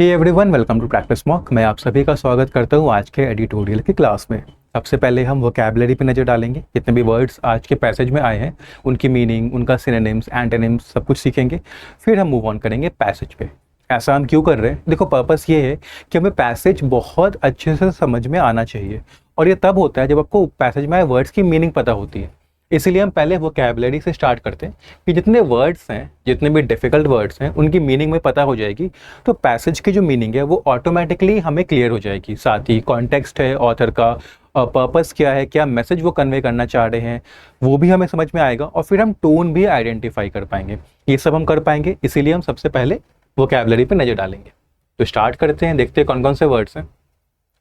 Hey everyone, welcome to practice mock. मैं आप सभी का स्वागत करता हूँ आज के एडिटोरियल की क्लास में। सबसे पहले हम वोकैबुलरी पे नज़र डालेंगे। जितने भी वर्ड्स आज के पैसेज में आए हैं उनकी मीनिंग, उनका सिनोनिम्स, एंटोनिम्स सब कुछ सीखेंगे। फिर हम मूव ऑन करेंगे पैसेज पे। ऐसा हम क्यों कर रहे हैं? देखो, पर्पस ये है कि हमें पैसेज बहुत अच्छे से समझ में आना चाहिए, और ये तब होता है जब आपको पैसेज में आए वर्ड्स की मीनिंग पता होती है। इसीलिए हम पहले वोकैबुलरी से स्टार्ट करते हैं कि जितने वर्ड्स हैं, जितने भी डिफ़िकल्ट वर्ड्स हैं, उनकी मीनिंग में पता हो जाएगी तो पैसेज की जो मीनिंग है वो ऑटोमेटिकली हमें क्लियर हो जाएगी। साथ ही कॉन्टेक्स्ट है ऑथर का, पर्पस क्या है, क्या मैसेज वो कन्वे करना चाह रहे हैं, वो भी हमें समझ में आएगा, और फिर हम टोन भी आइडेंटिफाई कर पाएंगे। ये सब हम कर पाएंगे, इसीलिए हम सबसे पहले वोकैबुलरी पे नज़र डालेंगे। तो स्टार्ट करते हैं, देखते हैं कौन कौन से वर्ड्स हैं।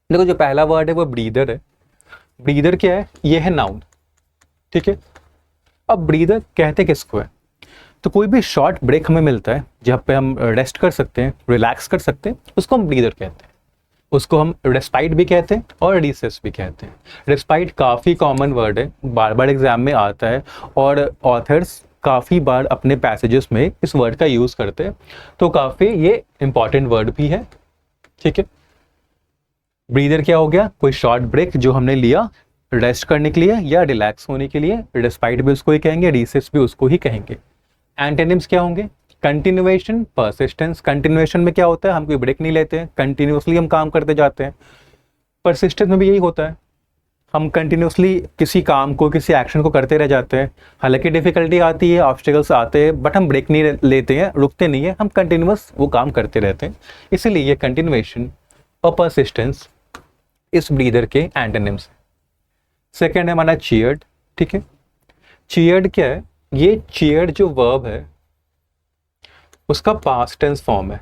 देखो, जो पहला वर्ड है वो ब्रीदर है। ब्रीदर क्या है? ये है नाउन, ठीक है। अब ब्रीदर कहते किसको है? तो कोई भी शॉर्ट ब्रेक हमें मिलता है जहाँ पे हम रेस्ट कर सकते हैं, रिलैक्स कर सकते हैं, उसको हम ब्रीदर कहते हैं। उसको हम रेस्पाइट भी कहते हैं और रिसेस भी कहते हैं। रेस्पाइट काफ़ी कॉमन वर्ड है, बार बार एग्जाम में आता है, और ऑथर्स काफ़ी बार अपने पैसेजेस में इस वर्ड का यूज़ करते हैं, तो काफ़ी ये इंपॉर्टेंट वर्ड भी है, ठीक है। ब्रीदर क्या हो गया? कोई शॉर्ट ब्रेक जो हमने लिया रेस्ट करने के लिए या रिलैक्स होने के लिए। रेस्पाइट भी उसको ही कहेंगे, रिसेस भी उसको ही कहेंगे। एंटोनिम्स क्या होंगे? Continuation, persistence. कंटिन्यूएशन में क्या होता है? हम कोई ब्रेक नहीं लेते हैं, कंटिन्यूसली हम काम करते जाते हैं। परसिस्टेंस में भी यही होता है, हम कंटिन्यूसली किसी काम को, किसी एक्शन को करते रह जाते हैं। हालांकि डिफिकल्टी आती है, ऑब्स्टिकल्स आते हैं, बट हम ब्रेक नहीं लेते हैं, रुकते नहीं है, हम कंटिन्यूस वो काम करते रहते हैं। इसीलिए ये कंटिन्यूएशन और परसिस्टेंस इस ब्रीदर के एंटोनिम्स। सेकेंड है हमारा चीयर्ड, ठीक है। चीयर्ड क्या है? ये चीयर्ड जो वर्ब है उसका पास्ट टेंस फॉर्म है,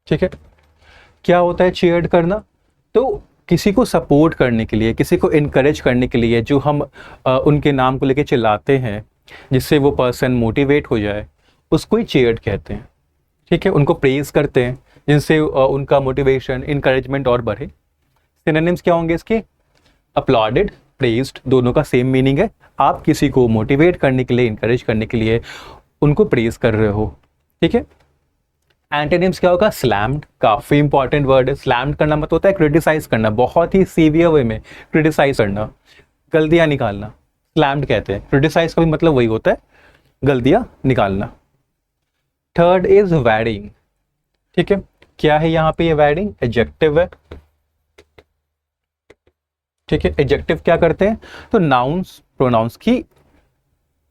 ठीक है। क्या होता है चीयर्ड करना? तो किसी को सपोर्ट करने के लिए, किसी को इनकरेज करने के लिए जो हम उनके नाम को लेके चिल्लाते हैं, जिससे वो पर्सन मोटिवेट हो जाए, उसको ही चीयर्ड कहते हैं, ठीक है। उनको प्रेज करते हैं जिनसे उनका मोटिवेशन, इनकरेजमेंट और बढ़े। सिनोनिम्स क्या होंगे इसके? अपलॉडेड, प्रेज्ड, दोनों का सेम मीनिंग है। आप किसी को मोटिवेट करने के लिए, इनकरेज करने के लिए उनको प्रेज कर रहे हो, ठीक है। एंटोनिम्स क्या होगा? स्लैम्ड, काफी इंपॉर्टेंट वर्ड है। स्लैम्ड करना मतलब होता है क्रिटिसाइज करना, बहुत ही सीवियर वे में क्रिटिसाइज करना, गलतियां निकालना, स्लैम्ड कहते हैं। क्रिटिसाइज का भी मतलब वही होता है, गलतियां निकालना। थर्ड इज वैरिंग, ठीक है। क्या है यहाँ पे? ये वैरिंग एडजेक्टिव है, ठीक है। एडजेक्टिव क्या करते हैं? तो नाउन्स, प्रोनाउंस की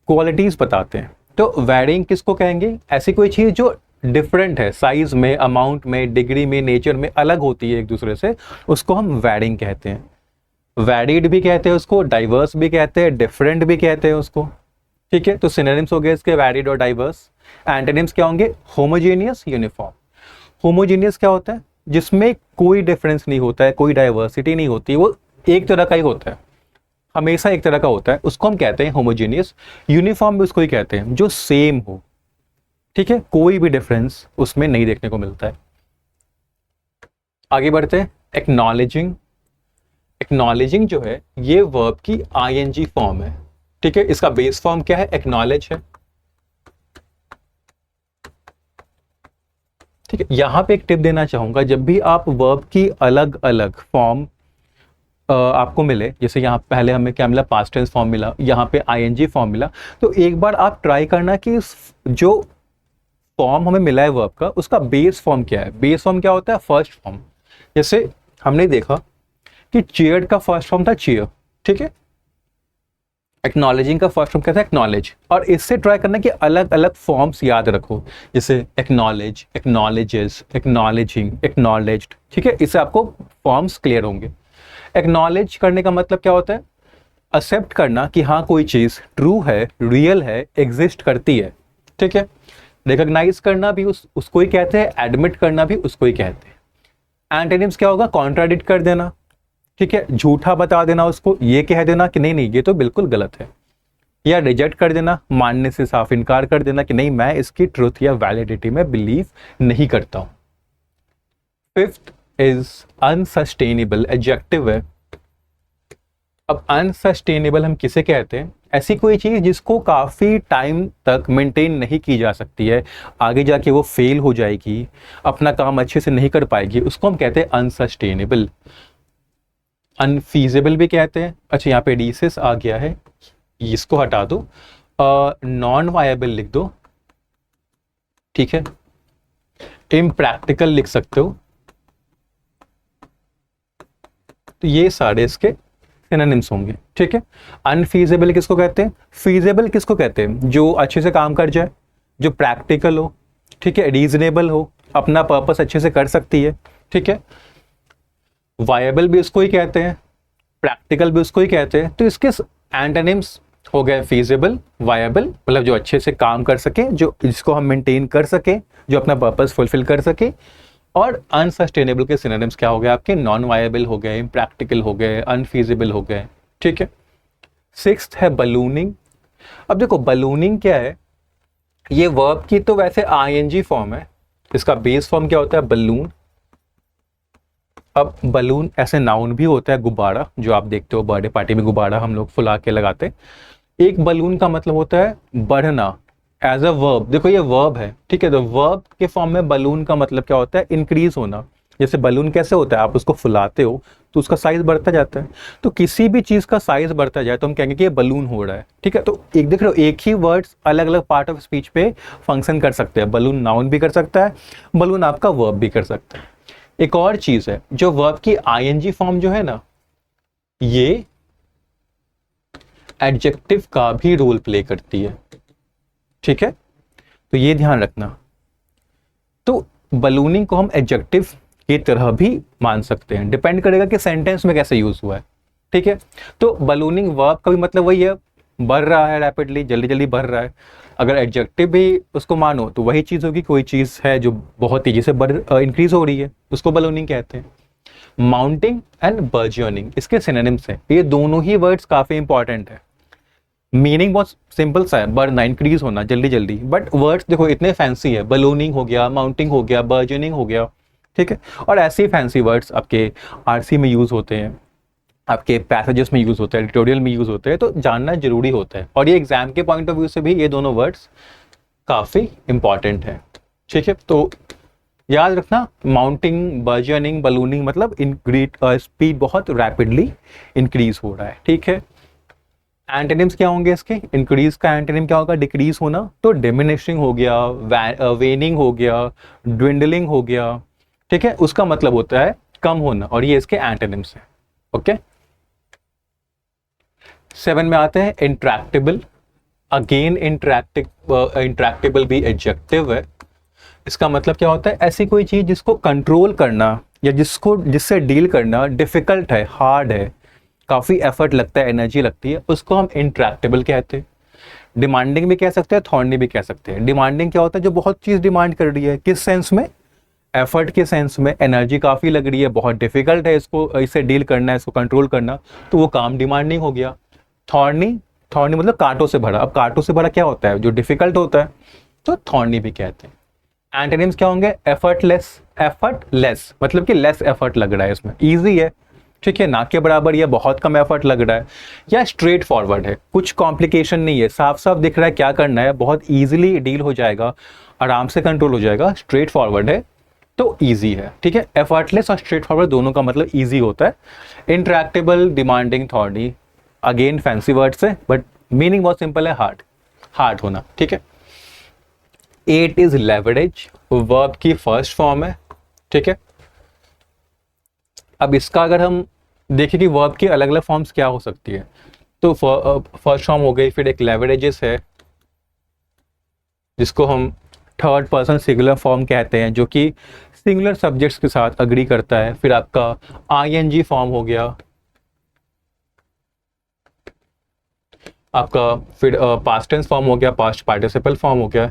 क्वालिटीज बताते हैं। तो वैरिंग किसको कहेंगे? ऐसी कोई चीज जो डिफरेंट है, साइज में, अमाउंट में, डिग्री में, नेचर में अलग होती है एक दूसरे से, उसको हम वैरिंग कहते हैं। वैरिड भी कहते हैं उसको, डाइवर्स भी कहते हैं, डिफरेंट भी कहते हैं उसको, ठीक है। तो सिनोनिम्स हो गए इसके वैरिड और डाइवर्स। एंटोनिम्स क्या होंगे? Homogeneous, uniform. होमोजेनियस क्या होता है? जिसमें कोई डिफरेंस नहीं होता है, कोई डाइवर्सिटी नहीं होती, वो एक तरह का ही होता है, हमेशा एक तरह का होता है, उसको हम कहते हैं होमोजेनियस। यूनिफॉर्म भी उसको ही कहते हैं जो सेम हो, ठीक है, कोई भी डिफरेंस उसमें नहीं देखने को मिलता है। आगे बढ़ते हैं। एक्नॉलेजिंग। एक्नॉलेजिंग जो है ये वर्ब की आईएनजी फॉर्म है, ठीक है। इसका बेस फॉर्म क्या है? एक्नॉलेज है, ठीक है। यहां पे एक टिप देना चाहूंगा, जब भी आप वर्ब की अलग अलग फॉर्म आपको मिले, जैसे यहाँ पहले हमें क्या मिला? पास्ट टेंस फॉर्म मिला, यहाँ पे आईएनजी फॉर्म मिला, तो एक बार आप ट्राई करना कि जो फॉर्म हमें मिला है वर्ब का, उसका बेस फॉर्म क्या है। बेस फॉर्म क्या होता है? First form. जैसे हमने देखा कि चीयर्ड का फर्स्ट फॉर्म था चीयर, ठीक है। एक्नॉलेजिंग का फर्स्ट फॉर्म क्या था? एक्नॉलेज। और इससे ट्राई करना कि अलग अलग फॉर्म्स याद रखो, जैसे एक्नॉलेज, एक्नॉलेजेस, एक्नॉलेजिंग, एक्नॉलेज्ड, ठीक है। इससे आपको फॉर्म्स क्लियर होंगे। एक्नॉलेज करने का मतलब क्या होता है? एक्सेप्ट करना कि हाँ कोई चीज ट्रू है, रियल है, एग्जिस्ट करती है, ठीक है। रिकॉग्नाइज करना भी उसको ही कहते हैं, एडमिट करना भी उसको ही कहते हैं। एंटोनिम्स क्या होगा? कॉन्ट्राडिक्ट कर देना, ठीक है, झूठा बता देना उसको, ये कह देना कि नहीं नहीं ये तो बिल्कुल गलत है, या रिजेक्ट कर देना, मानने से साफ इनकार कर देना कि नहीं मैं इसकी ट्रुथ या वैलिडिटी में बिलीव नहीं करता हूं। फिफ्थ इज अनसस्टेनेबल, एडजेक्टिव है। अब अनसस्टेनेबल हम किसे कहते हैं? ऐसी कोई चीज़ जिसको काफ़ी टाइम तक मेंटेन नहीं की जा सकती है, आगे जाके वो फेल हो जाएगी, अपना काम अच्छे से नहीं कर पाएगी, उसको हम कहते हैं अनसस्टेनेबल। अनफीजेबल भी कहते हैं। अच्छा, यहाँ पे डीसिस आ गया है, इसको हटा दो, नॉन वायबल लिख दो, ठीक है। इम्प्रैक्टिकल लिख सकते हो। तो ये सारे इसके सिनोनिम्स होंगे, ठीक है। अनफीजेबल किसको कहते हैं? फीजेबल किसको कहते हैं? जो अच्छे से काम कर जाए, जो प्रैक्टिकल हो, ठीक है, रीजनेबल हो, अपना पर्पस अच्छे से कर सकती है, ठीक है। वायबल भी उसको ही कहते हैं, प्रैक्टिकल भी उसको ही कहते हैं। तो इसके एंटोनिम्स हो गए फीजेबल, वायबल, मतलब जो अच्छे से काम कर सके, जो जिसको हम मेंटेन कर सके, जो अपना पर्पस फुलफिल कर सके। और अनसस्टेनेबल के सिनोनिम्स क्या हो गए आपके? नॉन वायबल हो गए, इम्प्रैक्टिकल हो गए, अनफीजिबल हो गए, ठीक है। सिक्स्थ है बलूनिंग। अब देखो बलूनिंग क्या है, ये वर्ब की तो वैसे आईएनजी फॉर्म है, इसका बेस फॉर्म क्या होता है? बलून। अब बलून ऐसे नाउन भी होता है, गुब्बारा, जो आप देखते हो बर्थडे पार्टी में गुब्बारा हम लोग फुला के लगाते हैं। एक बलून का मतलब होता है बढ़ना, एज अ वर्ब। देखो ये वर्ब है, ठीक है, तो वर्ब के फॉर्म में बलून का मतलब क्या होता है? इंक्रीज होना। जैसे बलून कैसे होता है, आप उसको फुलाते हो तो उसका साइज बढ़ता जाता है। तो किसी भी चीज का साइज बढ़ता जाए तो हम कहेंगे कि ये बलून हो रहा है, ठीक है। तो एक देख रहे हो, एक ही वर्ड्स अलग अलग पार्ट ऑफ स्पीच पे फंक्शन कर सकते हैं। बलून नाउन भी कर सकता है, बलून आपका वर्ब भी कर सकता है। एक और चीज है, जो वर्ब की आईएनजी फॉर्म जो है ना, ये एडजेक्टिव का भी रोल प्ले करती है, ठीक है। तो ये ध्यान रखना। तो बलूनिंग को हम एडजेक्टिव की तरह भी मान सकते हैं, डिपेंड करेगा कि सेंटेंस में कैसे यूज हुआ है, ठीक है। तो बलूनिंग वर्ब का भी मतलब वही है, बढ़ रहा है रैपिडली, जल्दी जल्दी बढ़ रहा है। अगर एडजेक्टिव भी उसको मानो तो वही चीज होगी, कोई चीज है जो बहुत तेजी से इंक्रीज हो रही है, उसको बलूनिंग कहते हैं। माउंटिंग एंड बर्जियनिंग इसके सिनोनिम्स हैं। ये दोनों ही वर्ड्स काफी इंपॉर्टेंट है। मीनिंग बहुत सिंपल सा है, बढ़ना, इंक्रीज होना जल्दी जल्दी, बट वर्ड्स देखो इतने फैंसी है, बलूनिंग हो गया, माउंटिंग हो गया, बर्जनिंग हो गया, ठीक है। और ऐसे ही फैंसी वर्ड्स आपके आरसी में यूज होते हैं, आपके पैसेजेस में यूज होते हैं, एडिटोरियल में यूज होते हैं, तो जानना जरूरी होता है। और ये एग्जाम के पॉइंट ऑफ व्यू से भी ये दोनों वर्ड्स काफी इंपॉर्टेंट है, ठीक है। तो याद रखना, माउंटिंग, बर्जनिंग, बलूनिंग मतलब स्पीड बहुत रैपिडली इंक्रीज हो रहा है, ठीक है। एंटोनिम्स क्या होंगे इसके? इंक्रीज का एंटोनिम क्या होगा? डिक्रीज होना। तो डिमिनिशिंग हो गया, वेनिंग हो गया, ड्विंडलिंग हो गया, ठीक है, उसका मतलब होता है कम होना, और ये इसके एंटोनिम्स हैं, ओके। 7 में आते हैं इंट्रैक्टेबल। अगेन इंट्रैक्टेबल भी एडजेक्टिव है। इसका मतलब क्या होता है? ऐसी कोई चीज जिसको कंट्रोल करना या जिससे डील करना डिफिकल्ट है, हार्ड है, काफी एफर्ट लगता है, एनर्जी लगती है, उसको हम इंट्रैक्टेबल कहते हैं। डिमांडिंग भी कह सकते हैं, थॉर्नी भी कह सकते हैं। डिमांडिंग क्या होता है? जो बहुत चीज डिमांड कर रही है, किस सेंस में? एफर्ट के सेंस में, एनर्जी काफी लग रही है, बहुत डिफिकल्ट है इसको, इसे डील करना है, इसको कंट्रोल करना, तो वो काम डिमांडिंग हो गया। थॉर्नी, थॉर्नी मतलब कांटों से भरा। अब कांटों से भरा क्या होता है? जो डिफिकल्ट होता है, तो थॉर्नी भी कहते हैं। एंटोनिम्स क्या होंगे? एफर्टलेस। एफर्टलेस मतलब कि लेस एफर्ट लग रहा है इसमें, इजी है, ठीक है, ना के बराबर या बहुत कम एफर्ट लग रहा है, या स्ट्रेट फॉरवर्ड है, कुछ कॉम्प्लिकेशन नहीं है, साफ साफ दिख रहा है क्या करना है, बहुत इजीली डील हो जाएगा, आराम से कंट्रोल हो जाएगा, स्ट्रेट फॉरवर्ड है तो इजी है, ठीक है। एफर्टलेस और स्ट्रेट फॉरवर्ड दोनों का मतलब इजी होता है। Intractable, demanding, thorny, again fancy words है, बट मीनिंग बहुत सिंपल है, हार्ड, हार्ड होना, ठीक है। 8 इज लेवरेज, वर्ब की फर्स्ट फॉर्म है, ठीक है। अब इसका अगर हम देखें कि वर्ब की अलग अलग फॉर्म्स क्या हो सकती है, तो फर्स्ट फॉर्म हो गई, फिर एक लेवरेजेस है जिसको हम थर्ड पर्सन सिंगुलर फॉर्म कहते हैं, जो कि सिंगुलर सब्जेक्ट्स के साथ अग्री करता है। फिर आपका आईएनजी फॉर्म हो गया आपका, फिर पास्ट टेंस फॉर्म हो गया, पास्ट पार्टिसिपल फॉर्म हो गया।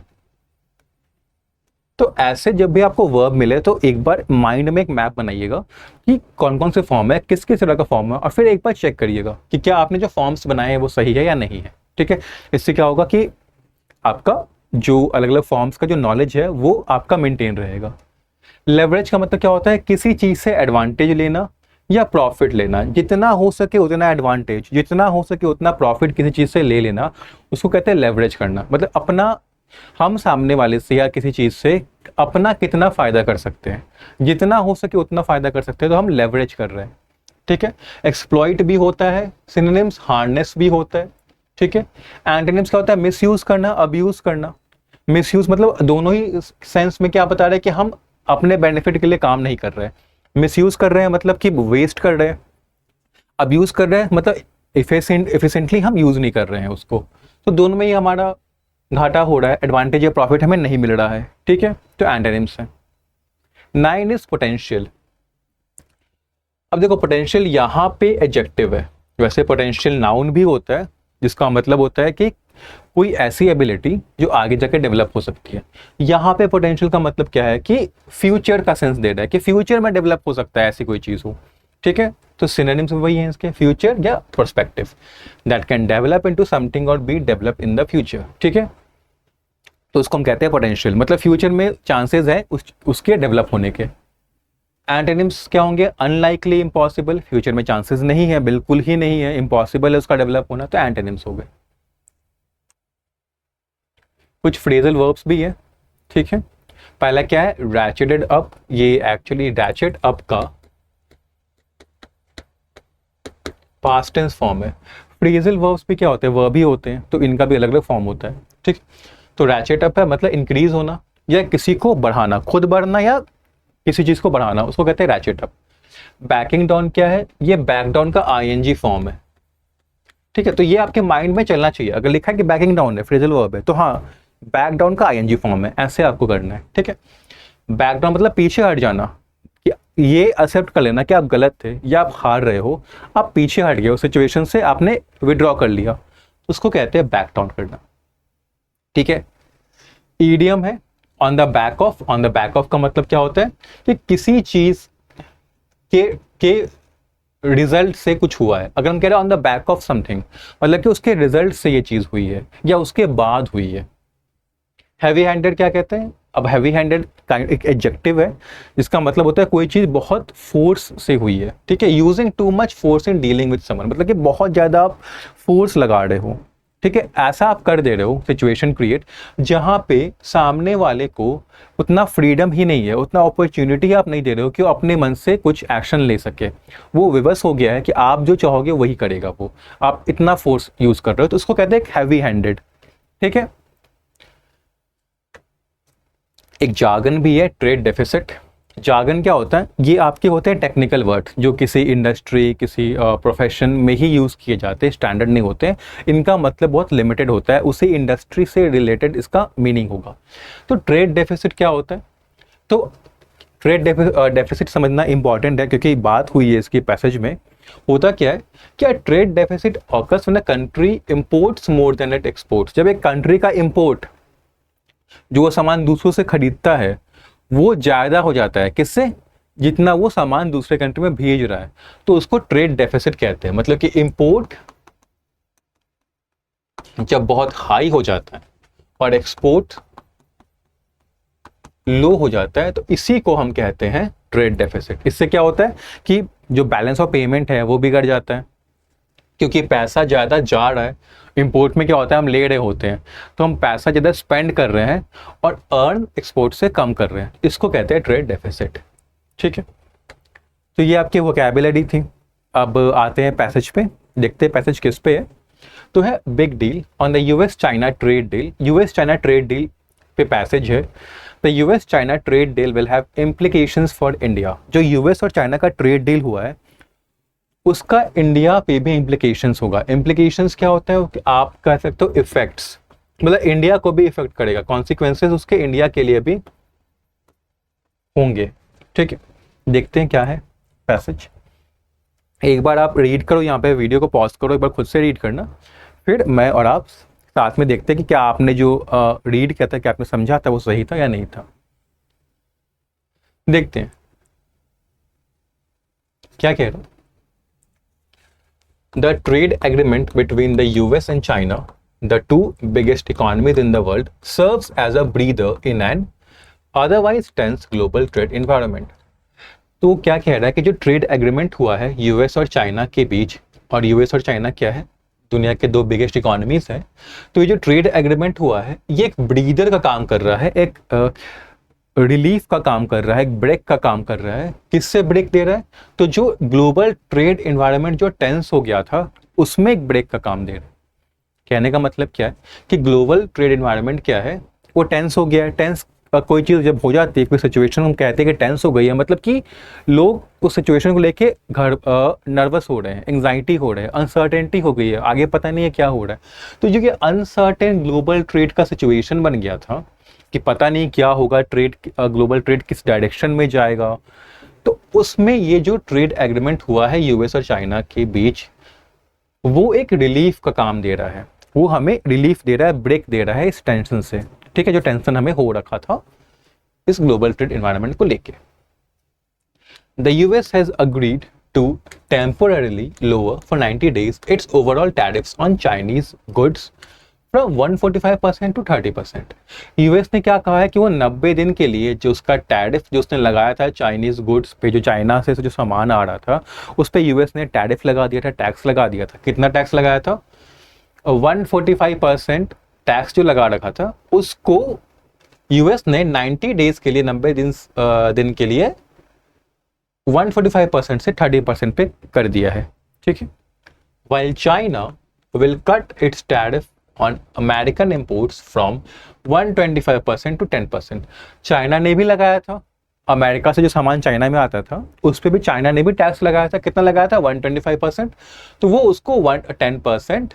तो ऐसे जब भी आपको वर्ब मिले तो एक बार माइंड में एक मैप बनाइएगा कि कौन कौन से फॉर्म है, किस किस तरह का फॉर्म है, और फिर एक बार चेक करिएगा कि क्या आपने जो फॉर्म्स बनाए हैं वो सही है या नहीं है, ठीक है। इससे क्या होगा कि आपका जो अलग अलग फॉर्म्स का जो नॉलेज है वो आपका मेंटेन रहेगा। लेवरेज का मतलब क्या होता है? किसी चीज से एडवांटेज लेना या प्रॉफिट लेना, जितना हो सके उतना एडवांटेज, जितना हो सके उतना प्रॉफिट किसी चीज़ से ले लेना, उसको कहते हैं लेवरेज करना। मतलब अपना, हम सामने वाले से या किसी चीज़ से अपना कितना फ़ायदा कर सकते हैं, जितना हो सके उतना फ़ायदा कर सकते हैं, तो हम लेवरेज कर रहे हैं। ठीक है, एक्सप्लॉइट भी होता है, सिनोनिम्स हार्नेस भी होता है। ठीक है, एंटोनिम्स क्या होता है, मिसयूज करना, अब्यूज करना। मिसयूज मतलब दोनों ही सेंस में क्या बता रहे हैं कि हम अपने बेनिफिट के लिए काम नहीं कर रहे हैं। मिसयूज कर रहे हैं मतलब कि वेस्ट कर रहे हैं, अब्यूज कर रहे हैं मतलब इफिशिएंटली हम यूज नहीं कर रहे हैं उसको। तो दोनों में ही हमारा घाटा हो रहा है, एडवांटेज या प्रॉफिट हमें नहीं मिल रहा है। ठीक है, तो एंटोनिम्स है। 9 इज पोटेंशियल। अब देखो पोटेंशियल यहाँ पे एडजेक्टिव है, वैसे पोटेंशियल नाउन भी होता है, जिसका मतलब होता है कि कोई ऐसी एबिलिटी जो आगे जाके डेवलप हो सकती है। यहाँ पे पोटेंशियल का मतलब क्या है कि फ्यूचर का सेंस दे रहा है कि फ्यूचर में डेवलप हो सकता है ऐसी कोई चीज हो। ठीक है, तो सिनोनिम्स वही है इसके, फ्यूचर या perspective, that can develop into something और be develop in the future. ठीक है, तो उसको हम कहते हैं पोटेंशियल, मतलब फ्यूचर में चांसेस है उसके डेवलप होने के। एंटोनिम्स क्या होंगे, अनलाइकली, इम्पॉसिबल, फ्यूचर में चांसेस नहीं है, बिल्कुल ही नहीं है, इम्पॉसिबल है उसका डेवलप होना, तो एंटोनिम्स हो गए। कुछ फ्रेजल वर्ब्स भी है। ठीक है, पहला क्या है, रैचेटेड अप। ये एक्चुअली रैचेट अप का पास्ट टेंस फॉर्म है। फ्रेजल वर्ब्स भी क्या होते हैं, वर्ब ही होते हैं, तो इनका भी अलग अलग फॉर्म होता है। ठीक, तो रैचेट अप है मतलब इंक्रीज होना या किसी को बढ़ाना, खुद बढ़ना या किसी चीज को बढ़ाना, उसको कहते हैं रैचेट अप। बैकिंग डाउन क्या है, ये बैक डाउन का आईएनजी फॉर्म है। ठीक है, तो ये आपके माइंड में चलना चाहिए, अगर लिखा है कि बैकिंग डाउन है, फ्रेजल वर्ब है, तो हाँ बैक डाउन का आईएनजी फॉर्म है, ऐसे आपको करना है। ठीक है, बैक डाउन मतलब पीछे हट जाना, कि ये एक्सेप्ट कर लेना कि आप गलत थे या आप हार रहे हो, आप पीछे हट गए उस सिचुएशन से, आपने विड्रॉ कर लिया, उसको कहते हैं बैक डाउन करना। ठीक है, ईडियम है on the back of. On the back of का मतलब क्या होता है कि किसी चीज के रिजल्ट से कुछ हुआ है। अगर हम कह रहे हैं on the back of something, मतलब कि उसके रिजल्ट से ये चीज हुई है या उसके बाद हुई है। हैवी हैंडेड क्या कहते हैं, अब हैवी हैंडेड एक एडजेक्टिव है जिसका मतलब होता है कोई चीज बहुत फोर्स से हुई है। ठीक है, using too much force in dealing with someone, मतलब कि बहुत ज्यादा आप फोर्स लगा रहे हो। ठीक है, ऐसा आप कर दे रहे हो सिचुएशन क्रिएट जहां पे सामने वाले को उतना फ्रीडम ही नहीं है, उतना अपॉर्चुनिटी आप नहीं दे रहे हो कि वो अपने मन से कुछ एक्शन ले सके। वो विवश हो गया है कि आप जो चाहोगे वही करेगा वो, आप इतना फोर्स यूज कर रहे हो, तो उसको कहते हैं हैवी हैंडेड। ठीक है, एक जार्गन भी है, ट्रेड डेफिसिट। जार्गन क्या होता है, ये आपके होते हैं टेक्निकल वर्ड जो किसी इंडस्ट्री, किसी प्रोफेशन में ही यूज़ किए जाते हैं, स्टैंडर्ड नहीं होते हैं, इनका मतलब बहुत लिमिटेड होता है, उसी इंडस्ट्री से रिलेटेड इसका मीनिंग होगा। तो ट्रेड डेफिसिट क्या होता है, तो ट्रेड डेफिसिट समझना इंपॉर्टेंट है क्योंकि बात हुई है इसकी पैसेज में। होता क्या है, क्या trade deficit occurs when a country imports more than it exports. जब एक कंट्री का इंपोर्ट, जो वो सामान दूसरों से खरीदता है, वो ज्यादा हो जाता है, किससे, जितना वो सामान दूसरे कंट्री में भेज रहा है, तो उसको ट्रेड डेफिसिट कहते हैं। मतलब कि इंपोर्ट जब बहुत हाई हो जाता है और एक्सपोर्ट लो हो जाता है, तो इसी को हम कहते हैं ट्रेड डेफिसिट। इससे क्या होता है कि जो बैलेंस ऑफ पेमेंट है वो बिगड़ जाता है, क्योंकि पैसा ज़्यादा जा रहा है। इंपोर्ट में क्या होता है, हम ले रहे होते हैं, तो हम पैसा ज़्यादा स्पेंड कर रहे हैं और अर्न एक्सपोर्ट से कम कर रहे हैं, इसको कहते हैं ट्रेड डेफिसिट। ठीक है, तो ये आपकी वोकैबुलरी थी। अब आते हैं पैसेज पे, देखते हैं पैसेज किस पे है। तो है big deal on the US China trade deal. US China trade deal पे पैसेज है। The US China trade deal will have implications for India. जो यूएस और चाइना का ट्रेड डील हुआ है उसका इंडिया पे भी इम्प्लीकेशंस होगा। इम्प्लीकेशंस क्या होता है कि आप कह सकते हो इफेक्ट्स, मतलब इंडिया को भी इफेक्ट करेगा, कॉन्सिक्वेंसेस उसके इंडिया के लिए भी होंगे। ठीक है, देखते हैं क्या है पैसेज। एक बार आप रीड करो, यहाँ पे वीडियो को पॉज करो, एक बार खुद से रीड करना, फिर मैं और आप साथ में देखते हैं कि क्या आपने जो रीड किया था, क्या आपने समझा था, वो सही था या नहीं था। देखते हैं क्या कह रहा है। The trade agreement between the US and China, the two biggest economies in the world, serves as a breather in an otherwise tense global trade environment. तो क्या कह रहा है कि जो ट्रेड एग्रीमेंट हुआ है यूएस और चाइना के बीच, और यूएस और चाइना क्या है, दुनिया के दो बिगेस्ट इकोनॉमीज हैं, तो ये जो ट्रेड एग्रीमेंट हुआ है ये एक ब्रीदर का काम कर रहा है, एक रिलीफ का काम कर रहा है, एक ब्रेक का काम कर रहा है। किससे ब्रेक दे रहा है? तो जो ग्लोबल ट्रेड एनवायरनमेंट जो टेंस हो गया था उसमें एक ब्रेक का काम दे रहा है। कहने का मतलब क्या है कि ग्लोबल ट्रेड एनवायरनमेंट क्या है, वो टेंस हो गया है। टेंस कोई चीज़ जब हो जाती है, कोई सिचुएशन हम कहते हैं कि टेंस हो गई है, मतलब कि लोग उस सिचुएशन को लेके नर्वस हो रहे हैं, एंग्जाइटी हो रहे हैं, अनसर्टेनिटी हो गई है, आगे पता नहीं है क्या हो रहा है। तो जो ये अनसर्टेन ग्लोबल ट्रेड का सिचुएशन बन गया था कि पता नहीं क्या होगा, ट्रेड ग्लोबल ट्रेड किस डायरेक्शन में जाएगा, तो उसमें ये जो ट्रेड एग्रीमेंट हुआ है यूएस और चाइना के बीच, वो एक रिलीफ का काम दे रहा है, वो हमें रिलीफ दे रहा है, ब्रेक दे रहा है इस टेंशन से। ठीक है, जो टेंशन हमें हो रखा था इस ग्लोबल ट्रेड एनवायरनमेंट को लेके। The US has agreed to temporarily lower for 90 days its overall tariffs on Chinese goods from 145% to 30%। US ने क्या कहा है कि वो 90 दिन के लिए जो उसका टैरिफ जो उसने लगाया था चाइनीज गुड्स पे, जो चाइना से जो सामान आ रहा था उस पे यूएस ने टैरिफ लगा दिया था, टैक्स लगा दिया था। कितना टैक्स लगाया था? 145% टैक्स जो लगा रखा था उसको यूएस ने 90 डेज के लिए, 90 दिन के लिए 145% से 30% पे कर दिया है। ठीक है, while China will cut its tariff on American imports from 125% to 10%। China ने भी लगाया था, अमेरिका से जो सामान चाइना में आता था उस पर भी चाइना ने भी टैक्स लगाया था। कितना लगाया था? 125%। तो वो उसको 10%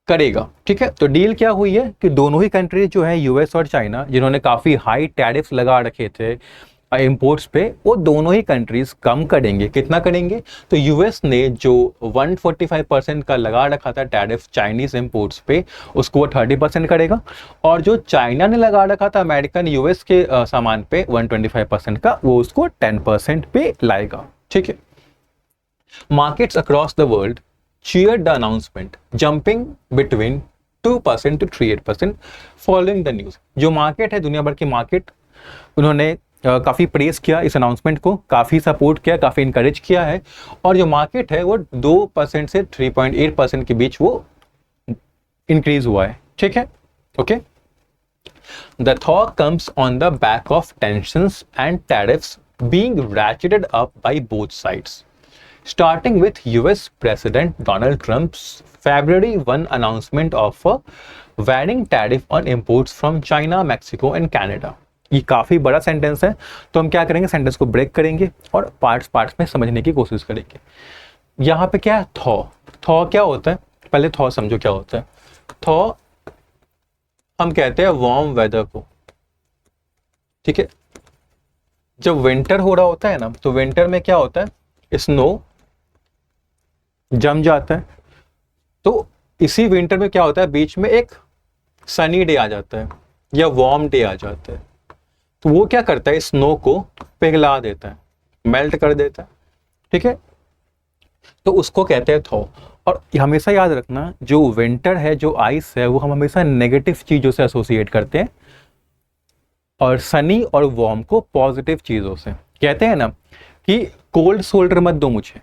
करेगा। ठीक है, तो डील क्या हुई है कि दोनों ही कंट्रीज जो है यूएस और चाइना, जिन्होंने काफी हाई टैरिफ्स लगा रखे थे इंपोर्ट्स पे, वो दोनों ही कंट्रीज कम करेंगे। कितना करेंगे? तो यूएस ने जो 145% का लगा रखा था टैरिफ चाइनीज इंपोर्ट्स पे, उसको वो 30% करेगा, और जो चाइना ने लगा रखा था अमेरिकन यूएस के सामान पे 125% का, वो उसको 10% पे लाएगा। ठीक है, markets across the world cheered the announcement, jumping between 2% to 3% following the news। जो मार्केट है, दुनिया भर की मार्केट, उन्होंने काफ़ी प्रेस किया इस अनाउंसमेंट को, काफ़ी सपोर्ट किया, काफ़ी इंकरेज किया है, और जो मार्केट है वो 2% से 3.8% के बीच वो इंक्रीज हुआ है। ठीक है, okay. The thaw comes on the back of tensions and tariffs being ratcheted up by both sides, starting with US President Donald Trump's February 1 announcement of a varying tariff on imports from China, Mexico and Canada। ये काफी बड़ा sentence है, तो हम क्या करेंगे, sentence को break करेंगे और पार्ट्स में समझने की कोशिश करेंगे। यहाँ पे क्या है? थॉ। थॉ क्या होता है? पहले थॉ समझो क्या होता है। थॉ हम कहते हैं वार्म वेदर को। ठीक है, जब विंटर हो रहा होता है ना, तो विंटर में क्या होता है, स्नो जम जाता है। तो इसी विंटर में क्या होता है, बीच में एक सनी डे आ जाता है या वार्म डे आ जाता है, तो वो क्या करता है, स्नो को पिघला देता है, मेल्ट कर देता है। ठीक है, तो उसको कहते हैं थॉ। और हमेशा याद रखना, जो विंटर है, जो आइस है, वो हम हमेशा नेगेटिव चीजों से एसोसिएट करते हैं, और सनी और वार्म को पॉजिटिव चीजों से। कहते हैं ना कि कोल्ड शोल्डर मत दो मुझे,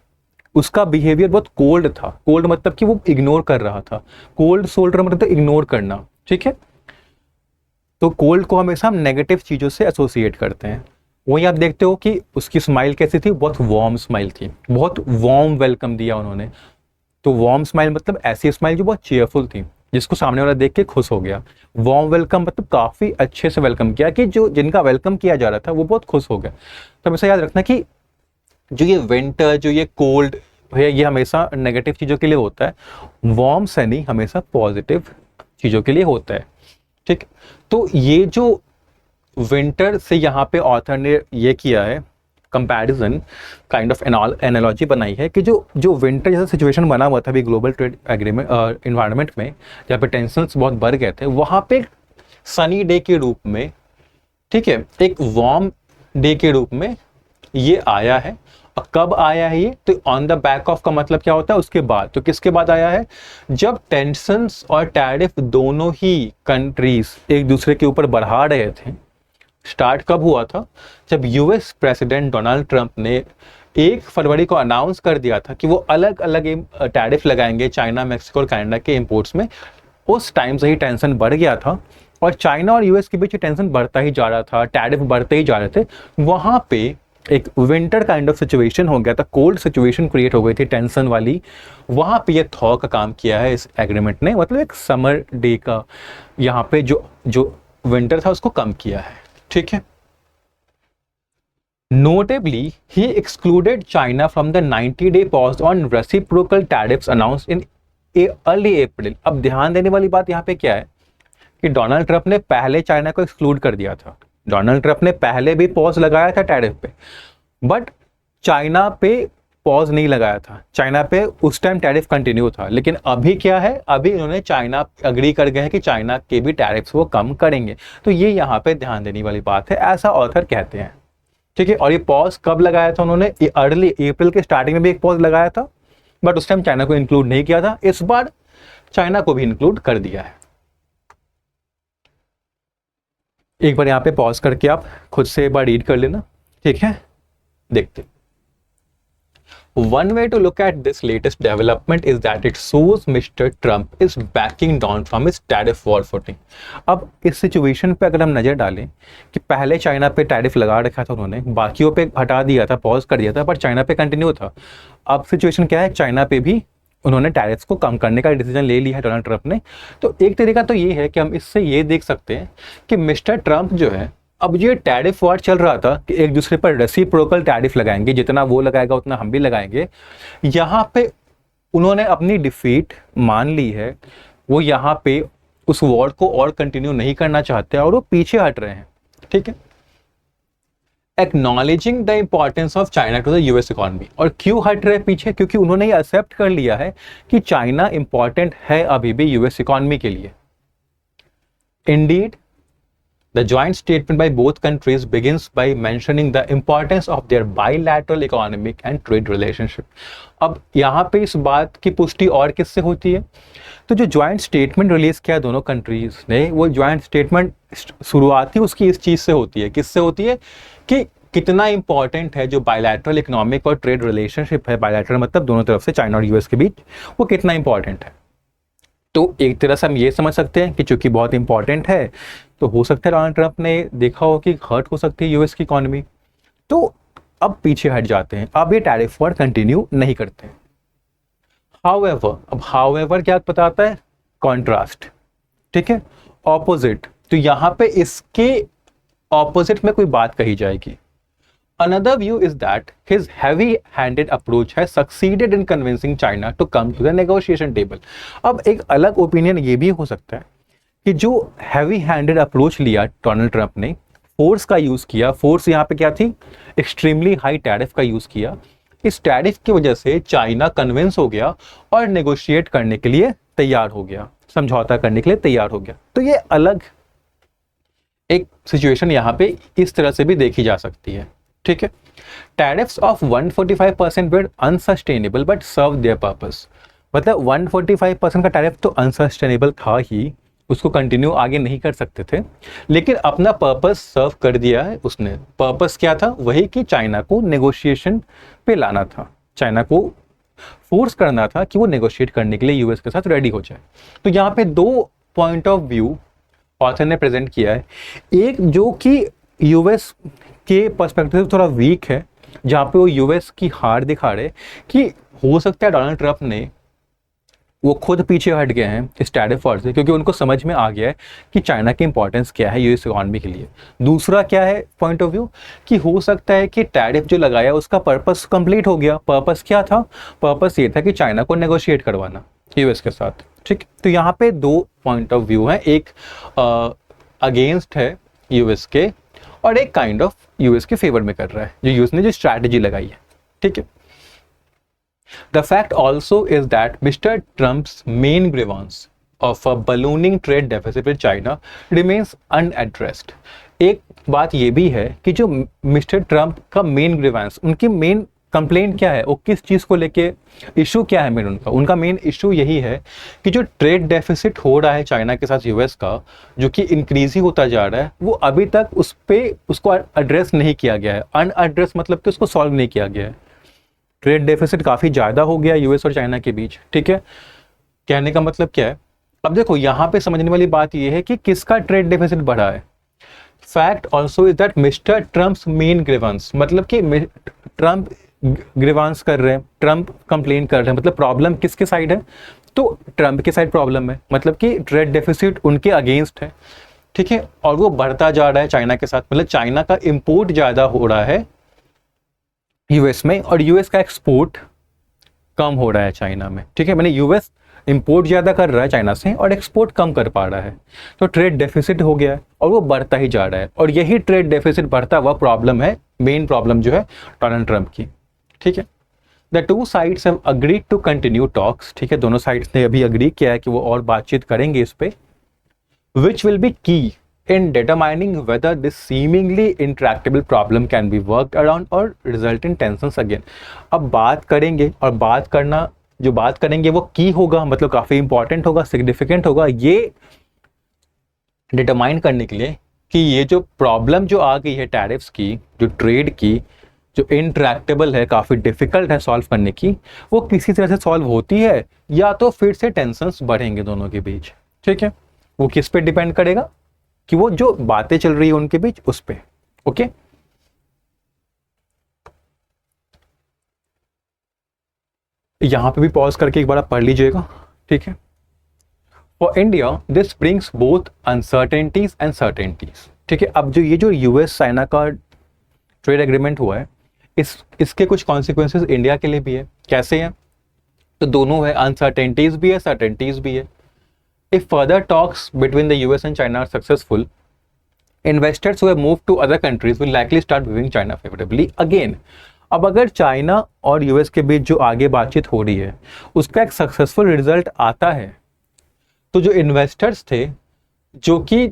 उसका बिहेवियर बहुत कोल्ड था। कोल्ड मतलब कि वो इग्नोर कर रहा था, कोल्ड शोल्डर मतलब इग्नोर करना। ठीक है, तो कोल्ड को हमेशा हम नेगेटिव चीजों से एसोसिएट करते हैं। वहीं आप देखते हो कि उसकी स्माइल कैसी थी, बहुत वार्म स्माइल थी, बहुत वार्म वेलकम दिया उन्होंने। तो वार्म स्माइल मतलब ऐसी स्माइल जो बहुत चेयरफुल थी, जिसको सामने वाला देख के खुश हो गया। वार्म वेलकम मतलब काफी अच्छे से वेलकम किया, कि जो जिनका वेलकम किया जा रहा था वो बहुत खुश हो गया। तो हमेशा याद रखना कि जो ये विंटर, जो ये कोल्ड है, ये हमेशा नेगेटिव चीज़ों के लिए होता है। वार्म सनी हमेशा पॉजिटिव चीज़ों के लिए होता है। ठीक, तो ये जो विंटर से यहाँ पे ऑथर ने ये किया है कंपैरिजन, काइंड ऑफ एनालॉजी बनाई है कि जो विंटर जैसा सिचुएशन बना हुआ था अभी ग्लोबल ट्रेड एग्रीमेंट इन्वायरमेंट में, जहाँ पे टेंशन्स बहुत बढ़ गए थे, वहाँ पे सनी डे के रूप में, ठीक है, एक वार्म डे के रूप में ये आया है। और कब आया है ये? तो ऑन द बैक ऑफ का मतलब क्या होता है, उसके बाद। तो किसके बाद आया है? जब टेंशन्स और टैरिफ दोनों ही कंट्रीज एक दूसरे के ऊपर बढ़ा रहे थे, स्टार्ट कब हुआ था? जब यूएस प्रेसिडेंट डोनाल्ड ट्रंप ने 1 फरवरी को अनाउंस कर दिया था कि वो अलग अलग टैरिफ लगाएंगे चाइना, मैक्सिको और कनाडा के इंपोर्ट्स में। उस टाइम से ही टेंशन बढ़ गया था और चाइना और यूएस के बीच टेंशन बढ़ता ही जा रहा था, टैरिफ बढ़ते ही जा रहे थे। वहाँ पे एक विंटर काइंड ऑफ सिचुएशन हो गया था, कोल्ड सिचुएशन क्रिएट हो गई थी टेंशन वाली। वहाँ पे ये थॉ का काम किया है इस एग्रीमेंट ने, मतलब एक समर डे का यहाँ पे जो जो विंटर था उसको कम किया है, ठीक है। Notably, he excluded China from the 90-day pause on reciprocal tariffs announced in early April. अब ध्यान देने वाली बात यहाँ पे क्या है कि डोनाल्ड ट्रंप ने पहले चाइना को एक्सक्लूड कर दिया था। डोनाल्ड ट्रंप ने पहले भी पॉज लगाया था टैरिफ पे, बट चाइना पे पॉज नहीं लगाया था। चाइना पे उस टाइम टैरिफ कंटिन्यू था, लेकिन अभी क्या है, अभी इन्होंने चाइना अग्री कर गए हैं कि चाइना के भी टैरिफ्स वो कम करेंगे। तो ये यहाँ पे ध्यान देने वाली बात है, ऐसा ऑथर कहते हैं, ठीक है। और ये पॉज कब लगाया था उन्होंने? अर्ली अप्रैल के स्टार्टिंग में भी एक पॉज लगाया था, बट उस टाइम चाइना को इंक्लूड नहीं किया था। इस बार चाइना को भी इंक्लूड कर दिया है। एक बार यहाँ पे पॉज करके आप खुद से एक बार रीड कर लेना, ठीक है। देखते, One way to look at this latest development is that it shows Mr. Trump is backing down from his tariff war footing. अब इस सिचुएशन पे अगर हम नजर डालें कि पहले चाइना पे टैरिफ लगा रखा था उन्होंने, बाकियों पे हटा दिया था, पॉज कर दिया था, पर चाइना पे कंटिन्यू था। अब सिचुएशन क्या है, चाइना पे भी उन्होंने टैरिफ्स को कम करने का डिसीजन ले लिया है डोनाल्ड ट्रंप ने। तो एक तरीका तो ये है कि हम इससे ये देख सकते हैं कि मिस्टर ट्रंप जो है, अब ये टैरिफ वार चल रहा था कि एक दूसरे पर रेसिप्रोकल टैरिफ लगाएंगे, जितना वो लगाएगा उतना हम भी लगाएंगे। यहाँ पे उन्होंने अपनी डिफीट मान ली है, वो यहाँ पे उस वॉर को और कंटिन्यू नहीं करना चाहते और वो पीछे हट रहे हैं, ठीक है। Acknowledging the importance of China to the US economy. और क्यों हट रहे पीछे? क्योंकि उन्होंने ये एक्सेप्ट कर लिया है कि चाइना इंपॉर्टेंट है अभी भी यूएस इकोनॉमी के लिए। Indeed The joint statement by both countries begins by mentioning the importance of their bilateral economic and trade relationship. अब यहाँ पे इस बात की पुष्टि और किससे होती है? तो जो ज्वाइंट स्टेटमेंट रिलीज किया दोनों कंट्रीज ने, वो ज्वाइंट स्टेटमेंट शुरुआती उसकी इस चीज से होती है। किससे होती है? कि कितना इंपॉर्टेंट है जो बायलैटरल इकोनॉमिक और ट्रेड रिलेशनशिप है, बायलैटरल मतलब दोनों तरफ से चाइना और यूएस के बीच, वो कितना इंपॉर्टेंट है। तो एक तरह से हम ये समझ सकते हैं कि चूंकि बहुत इंपॉर्टेंट है, तो हो सकता है डोनाल्ड ट्रंप ने देखा हो कि हर्ट हो सकती है यूएस की इकोनॉमी, तो अब पीछे हट जाते हैं, अब ये टैरिफ वॉर कंटिन्यू नहीं करते हैं। हाउएवर क्या बताता है? कॉन्ट्रास्ट, ठीक है, ऑपोजिट। तो यहां पे इसके ऑपोजिट में कोई बात कही जाएगी। Another view is that his heavy-handed approach has succeeded in convincing China to come to the negotiation table. अब एक अलग ओपिनियन ये भी हो सकता है कि जो heavy-handed approach लिया डोनाल्ड ट्रंप ने, फोर्स का यूज किया, फोर्स यहाँ पे क्या थी? एक्सट्रीमली हाई टैरिफ का यूज किया। इस टैरिफ की वजह से चाइना कन्विंस हो गया और नेगोशिएट करने के लिए तैयार हो गया, समझौता करने के लिए तैयार हो गया। तो ये अलग एक सिचुएशन यहाँ पे इस तरह से भी देखी जा सकती है, ठीक है। Tariffs of 145% were unsustainable but serve their purpose. मतलब 145% का टैरिफ तो अनसस्टेनेबल था ही, उसको कंटिन्यू आगे नहीं कर सकते थे, लेकिन अपना पर्पस सर्व कर दिया है उसने। पर्पस क्या था? वही कि चाइना को नेगोशिएशन पे लाना था, चाइना को फोर्स करना था कि वो नेगोशिएट करने के लिए यूएस के साथ रेडी हो जाए। तो यहाँ पे दो पॉइंट ऑफ व्यू ऑथर ने प्रेजेंट किया है। एक जो कि यूएस के पर्सपेक्टिव से थोड़ा वीक है, जहाँ पे वो यूएस की हार दिखा रहे कि हो सकता है डोनाल्ड ट्रंप ने वो खुद पीछे हट गए हैं इस टैरिफ वॉर से, क्योंकि उनको समझ में आ गया है कि चाइना की इंपॉर्टेंस क्या है यूएस इकोनॉमी के लिए। दूसरा क्या है पॉइंट ऑफ व्यू कि हो सकता है कि टैरिफ जो लगाया उसका पर्पस कंप्लीट हो गया। पर्पस क्या था? पर्पस ये था कि चाइना को नेगोशिएट करवाना यूएस के साथ, ठीक। तो यहाँ पे दो पॉइंट ऑफ व्यू हैं, एक अगेंस्ट है यूएस के और एक काइंड ऑफ यूएस के फेवर में कर रहा है, जो यूएस ने जो स्ट्रैटेजी लगाई है, ठीक है। The fact also is that Mr. Trump's main grievance of a ballooning trade deficit with China remains unaddressed. एक बात ये भी है कि जो मिस्टर ट्रंप का मेन ग्रीवेंस, उनकी मेन कंप्लेंट क्या है, वो किस चीज़ को लेके, इशू क्या है मेन उनका मेन इशू यही है कि जो ट्रेड डेफिसिट हो रहा है चाइना के साथ यूएस का, जो कि इंक्रीज ही होता जा रहा है, वो अभी तक उसको एड्रेस नहीं किया गया है। अनएड्रेस मतलब कि उसको सॉल्व नहीं किया गया है। ट्रेड डेफिसिट काफ़ी ज़्यादा हो गया यूएस और चाइना के बीच, ठीक है। कहने का मतलब क्या है, अब देखो यहाँ पे समझने वाली बात यह है कि किसका ट्रेड डेफिसिट बढ़ा है। Fact also is that mister Trump's main grievance, मतलब कि ट्रम्प ग्रीवांस कर रहे हैं, ट्रम्प कंप्लेन कर रहे हैं, मतलब प्रॉब्लम किसके साइड है, तो ट्रम्प के साइड प्रॉब्लम है, मतलब कि ट्रेड डेफिसिट उनके अगेंस्ट है, ठीक है। और वो बढ़ता जा रहा है चाइना के साथ, मतलब चाइना का इंपोर्ट ज़्यादा हो रहा है यूएस में और यूएस का एक्सपोर्ट कम हो रहा है चाइना में, ठीक है। मैंने यूएस इंपोर्ट ज़्यादा कर रहा है चाइना से और एक्सपोर्ट कम कर पा रहा है, तो ट्रेड डेफिसिट हो गया है और वो बढ़ता ही जा रहा है। और यही ट्रेड डेफिसिट बढ़ता हुआ प्रॉब्लम है, मेन प्रॉब्लम जो है डोनाल्ड ट्रंप की, ठीक है। The two sides have agreed to continue talks, ठीक है। दोनों साइड्स ने अभी अग्री किया है कि वो और बातचीत करेंगे इस पे, विच विल बी की in determining whether this seemingly intractable problem can be worked around or result in tensions again। अब बात करेंगे और बात करना, जो बात करेंगे वो की होगा, मतलब काफ़ी इंपॉर्टेंट होगा, सिग्निफिकेंट होगा, ये डिटरमाइन करने के लिए कि ये जो प्रॉब्लम जो आ गई है टैरिफ्स की, जो ट्रेड की, जो इंट्रैक्टेबल है, काफ़ी डिफिकल्ट है सॉल्व करने की, वो किसी तरह से सॉल्व होती है या तो फिर से टेंशंस बढ़ेंगे दोनों के बीच, ठीक है। वो किस पे डिपेंड करेगा कि वो जो बातें चल रही है उनके बीच उस पे, ओके। यहां पे भी पॉज करके एक बार आप पढ़ लीजिएगा, ठीक है। For India this brings both uncertainties and certainties, ठीक है। अब जो ये जो यूएस चाइना का ट्रेड एग्रीमेंट हुआ है, इसके कुछ कॉन्सिक्वेंसेस इंडिया के लिए भी है। कैसे हैं, तो दोनों है, अनसर्टेनिटीज भी है, सर्टेनिटीज भी है। If further talks between the US and China are successful, investors who have moved to other countries will likely start viewing China favorably again। अब अगर चाइना और यूएस के बीच जो आगे बातचीत हो रही है उसका एक सक्सेसफुल रिजल्ट आता है, तो जो इन्वेस्टर्स थे जो कि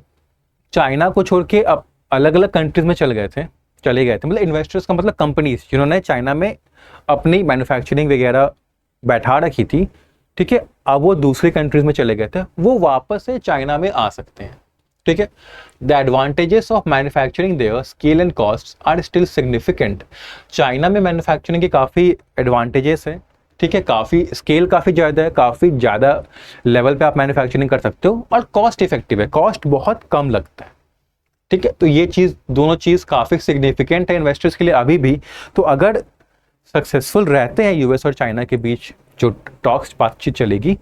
चाइना को छोड़ के अब अलग अलग कंट्रीज में चले गए थे, मतलब इन्वेस्टर्स का मतलब कंपनीज जिन्होंने चाइना में अपनी मैन्युफैक्चरिंग वगैरह बैठा रखी थी, ठीक है, अब वो दूसरी कंट्रीज में चले गए थे, वो वापस से चाइना में आ सकते हैं, ठीक है। The advantages of manufacturing their scale and cost are still significant. China में मैन्युफैक्चरिंग के काफ़ी एडवांटेजेस है, ठीक है, काफ़ी स्केल काफ़ी ज़्यादा है, काफ़ी ज़्यादा लेवल पे आप मैन्युफैक्चरिंग कर सकते हो और कॉस्ट इफेक्टिव है, कॉस्ट बहुत कम लगता है, ठीक है। तो ये चीज़, दोनों चीज़ काफ़ी सिग्निफिकेंट है इन्वेस्टर्स के लिए अभी भी। तो अगर सक्सेसफुल रहते हैं यूएस और चाइना के बीच जो टॉक्स बातचीत चलेगी,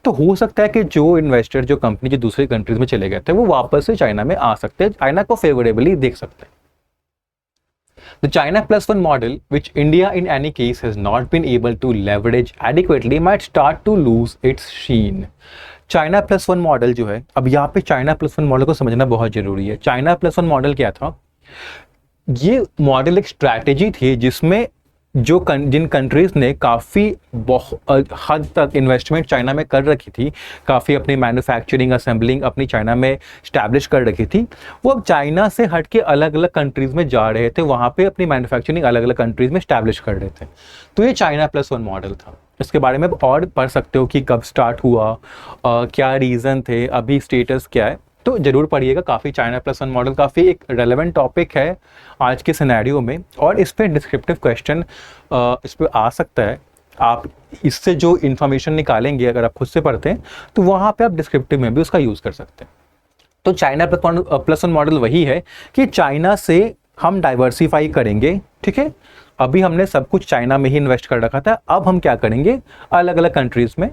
तो हो सकता है कि जो इन्वेस्टर, जो कंपनी जो दूसरी कंट्रीज में चले गए थे, वो वापस से चाइना में आ सकते हैं, चाइना को फेवरेबली देख सकते हैं। The China Plus One model, which India in any case has not been able to leverage adequately, might start to lose its sheen। China plus one model जो है, अब यहाँ पे चाइना प्लस वन मॉडल को समझना बहुत जरूरी है। चाइना प्लस वन मॉडल क्या था, ये मॉडल एक स्ट्रैटेजी थी जिसमें जिन कंट्रीज ने काफ़ी हद तक इन्वेस्टमेंट चाइना में कर रखी थी, काफ़ी अपनी मैन्युफैक्चरिंग असेंबलिंग अपनी चाइना में स्टैब्लिश कर रखी थी, वो अब चाइना से हट के अलग अलग कंट्रीज में जा रहे थे, वहाँ पे अपनी मैन्युफैक्चरिंग अलग अलग कंट्रीज में स्टैब्लिश कर रहे थे। तो ये चाइना प्लस वन मॉडल था। इसके बारे में और पढ़ सकते हो कि कब स्टार्ट हुआ, क्या रीज़न थे, अभी स्टेटस क्या है, तो जरूर पढ़िएगा। काफ़ी चाइना प्लस वन मॉडल काफ़ी एक रेलेवेंट टॉपिक है आज के सिनेरियो में, और इस पर डिस्क्रिप्टिव क्वेश्चन इस पर आ सकता है। आप इससे जो इन्फॉर्मेशन निकालेंगे अगर आप खुद से पढ़ते हैं तो वहाँ पे आप डिस्क्रिप्टिव में भी उसका यूज़ कर सकते हैं। तो चाइना प्लस वन मॉडल वही है कि चाइना से हम डाइवर्सिफाई करेंगे, ठीक है। अभी हमने सब कुछ चाइना में ही इन्वेस्ट कर रखा था, अब हम क्या करेंगे, अलग अलग कंट्रीज़ में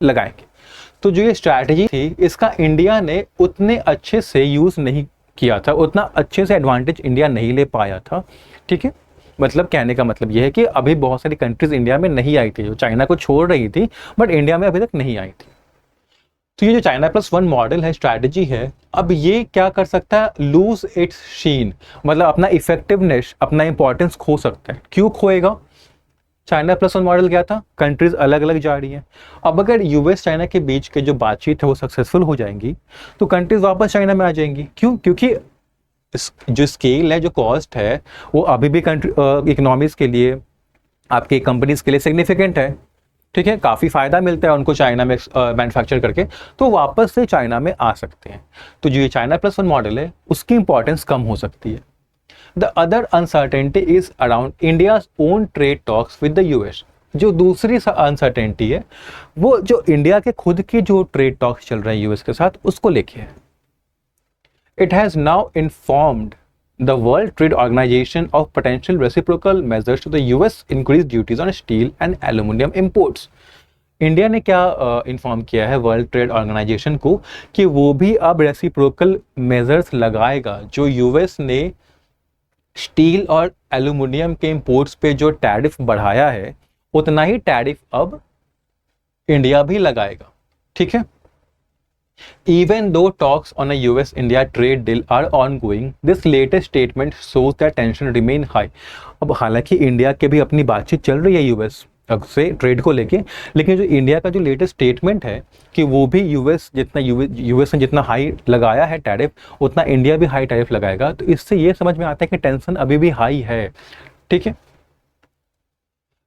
लगाएंगे। तो जो ये स्ट्रैटेजी थी, इसका इंडिया ने उतने अच्छे से यूज़ नहीं किया था, उतना अच्छे से एडवांटेज इंडिया नहीं ले पाया था, ठीक है। मतलब कहने का मतलब ये है कि अभी बहुत सारी कंट्रीज इंडिया में नहीं आई थी, जो चाइना को छोड़ रही थी, बट इंडिया में अभी तक नहीं आई थी। तो ये जो चाइना प्लस वन मॉडल है, स्ट्रैटेजी है, अब ये क्या कर सकता है, लूज इट्स शीन, मतलब अपना इफेक्टिवनेस, अपना इंपॉर्टेंस खो सकता है। क्यों खोएगा, चाइना प्लस वन मॉडल क्या था, कंट्रीज अलग अलग जा रही हैं। अब अगर यूएस चाइना के बीच के जो बातचीत है वो सक्सेसफुल हो जाएंगी, तो कंट्रीज वापस चाइना में आ जाएंगी। क्यों, क्योंकि जो स्केल है, जो कॉस्ट है, वो अभी भी कंट्री इकोनॉमीज के लिए आपकी कंपनीज के लिए सिग्निफिकेंट है, ठीक है, काफ़ी फ़ायदा मिलता है उनको चाइना में मैन्युफैक्चर करके, तो वापस से चाइना में आ सकते हैं। तो जो ये चाइना प्लस वन मॉडल है उसकी इंपॉर्टेंस कम हो सकती है। The other uncertainty is around India's own trade talks with the US. जो दूसरी अनसर्टेनिटी है वो जो इंडिया के खुद के जो ट्रेड टॉक्स चल रहे हैं यूएस के साथ उसको लेके है। It has now informed the World Trade Organization of potential reciprocal measures to the US increased duties on steel and aluminum imports। India ने क्या इन्फॉर्म किया है वर्ल्ड ट्रेड ऑर्गेनाइजेशन को कि वो भी अब रेसिप्रोकल मेजर्स लगाएगा। जो यूएस ने स्टील और एल्यूमिनियम के इंपोर्ट्स पे जो टैरिफ बढ़ाया है उतना ही टैरिफ अब इंडिया भी लगाएगा, ठीक है। Even though talks on a US-India trade deal are ongoing, this latest statement shows that tension remain high। अब हालांकि इंडिया के भी अपनी बातचीत चल रही है यूएस से ट्रेड को लेके, लेकिन जो इंडिया का जो लेटेस्ट स्टेटमेंट है कि वो भी यूएस ने जितना हाई लगाया है टैरिफ उतना इंडिया भी हाई टैरिफ लगाएगा, तो इससे ये समझ में आता है कि टेंशन अभी भी हाई है, ठीक है।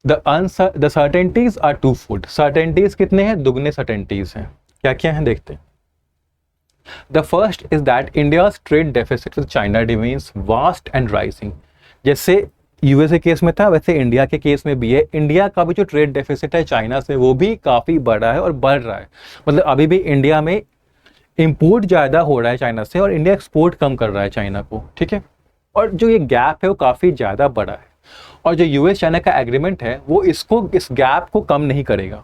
The certainties are twofold. Certainties कितने हैं? दुगने सर्टेनिटीज हैं। क्या क्या हैं देखते हैं। The first is that India's trade deficit with China remains vast and rising। जैसे यूएस के केस में था वैसे इंडिया के केस में भी है। इंडिया का भी जो ट्रेड डेफिसिट है चाइना से वो भी काफ़ी बड़ा है और बढ़ रहा है। मतलब अभी भी इंडिया में इंपोर्ट ज़्यादा हो रहा है चाइना से और इंडिया एक्सपोर्ट कम कर रहा है चाइना को, ठीक है। और जो ये गैप है वो काफ़ी ज़्यादा बड़ा है और जो यूएस चाइना का एग्रीमेंट है वो इस गैप को कम नहीं करेगा।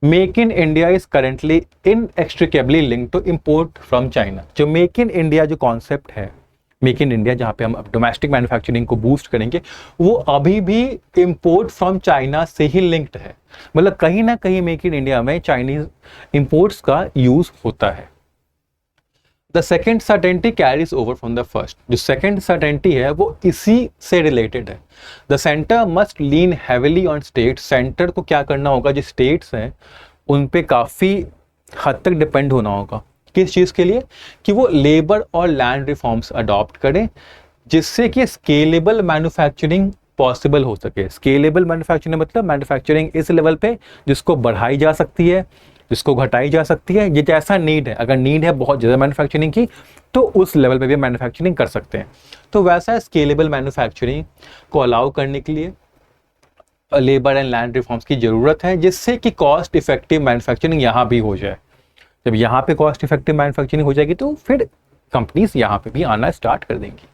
Make in India is currently inextricably link to import from China. जो मेक इन इंडिया जो कॉन्सेप्ट है, मेक इन इंडिया जहाँ पे हम डोमेस्टिक मैन्युफैक्चरिंग को बूस्ट करेंगे, वो अभी भी इम्पोर्ट फ्रॉम चाइना से ही लिंक्ड है। मतलब कहीं ना कहीं मेक इन इंडिया में चाइनीज इम्पोर्ट्स का यूज होता है। The second certainty carries over from the first. जो सेकेंड सर्टेनिटी है वो इसी से रिलेटेड है। The centre must lean heavily on state. Centre को क्या करना होगा, जो स्टेट्स हैं उन पे काफ़ी हद तक डिपेंड होना होगा। किस चीज़ के लिए? कि वो लेबर और लैंड रिफॉर्म्स अडॉप्ट करें जिससे कि स्केलेबल मैन्युफैक्चरिंग पॉसिबल हो सके। स्केलेबल मैन्युफैक्चरिंग मतलब मैन्युफैक्चरिंग इस लेवल पे जिसको बढ़ाई जा सकती है, जिसको घटाई जा सकती है। ये जैसा नीड है, अगर नीड है बहुत ज़्यादा मैन्युफैक्चरिंग की तो उस लेवल पे भी मैन्युफैक्चरिंग कर सकते हैं। तो वैसा स्केलेबल मैन्युफैक्चरिंग को अलाउ करने के लिए लेबर एंड लैंड रिफॉर्म्स की ज़रूरत है जिससे कि कॉस्ट इफेक्टिव मैन्युफैक्चरिंग यहाँ भी हो जाए। जब यहाँ पे कॉस्ट इफेक्टिव मैन्युफैक्चरिंग हो जाएगी तो फिर कंपनीज यहाँ पे भी आना स्टार्ट कर देंगी।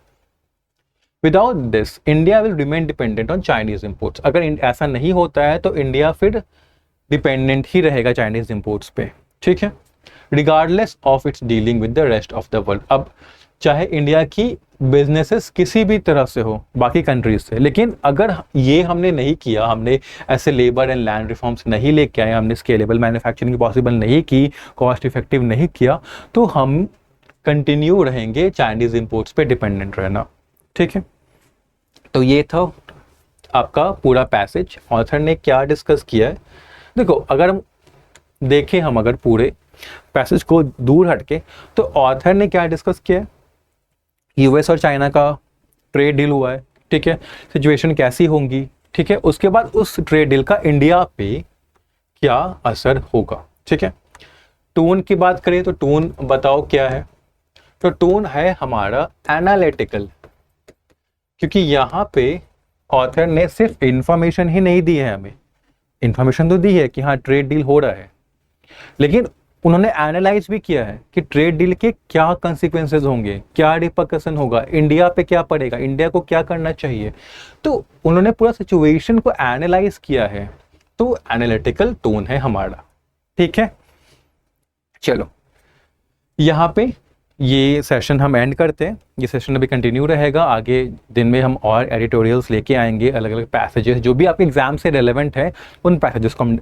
Without this India will remain dependent on Chinese imports. अगर ऐसा नहीं होता है तो इंडिया फिर डिपेंडेंट ही रहेगा चाइनीज इंपोर्ट्स पे, ठीक है, regardless of its dealing with the rest of the world. अब चाहे इंडिया की बिजनेसेस किसी भी तरह से हो बाकी कंट्रीज से, लेकिन अगर ये हमने नहीं किया, हमने ऐसे लेबर एंड लैंड रिफॉर्म्स नहीं लेके आए, हमने स्केलेबल मैन्युफैक्चरिंग पॉसिबल नहीं की, कॉस्ट इफेक्टिव नहीं किया, तो हम कंटिन्यू रहेंगे चाइनीज इंपोर्ट्स पे डिपेंडेंट रहना, ठीक है। तो ये था आपका पूरा पैसेज। ऑथर ने क्या डिस्कस किया है, देखो अगर हम देखें, हम अगर पूरे पैसेज को दूर हटके तो ऑथर ने क्या डिस्कस किया है, यूएस और चाइना का ट्रेड डील हुआ है, ठीक है, सिचुएशन कैसी होंगी, ठीक है, उसके बाद उस ट्रेड डील का इंडिया पे क्या असर होगा, ठीक है। टोन की बात करें तो टोन बताओ क्या है, तो टोन है हमारा एनालिटिकल, क्योंकि यहाँ पे ऑथर ने सिर्फ इंफॉर्मेशन ही नहीं दी है, हमें इंफॉर्मेशन तो दी है कि हाँ ट्रेड डील हो रहा है, लेकिन उन्होंने एनालाइज भी किया है कि ट्रेड डील के क्या कंसिक्वेंसेस होंगे, क्या रिपरकशन होगा, इंडिया पे क्या पड़ेगा, इंडिया को क्या करना चाहिए। तो उन्होंने पूरा सिचुएशन को एनालाइज किया है, तो एनालिटिकल टोन है हमारा, ठीक है। चलो यहाँ पे ये सेशन हम एंड करते हैं। ये सेशन अभी कंटिन्यू रहेगा, आगे दिन में हम और एडिटोरियल्स लेके आएंगे, अलग अलग पैसेजेस जो भी आपके एग्जाम से रेलेवेंट है उन पैसेजेस को हम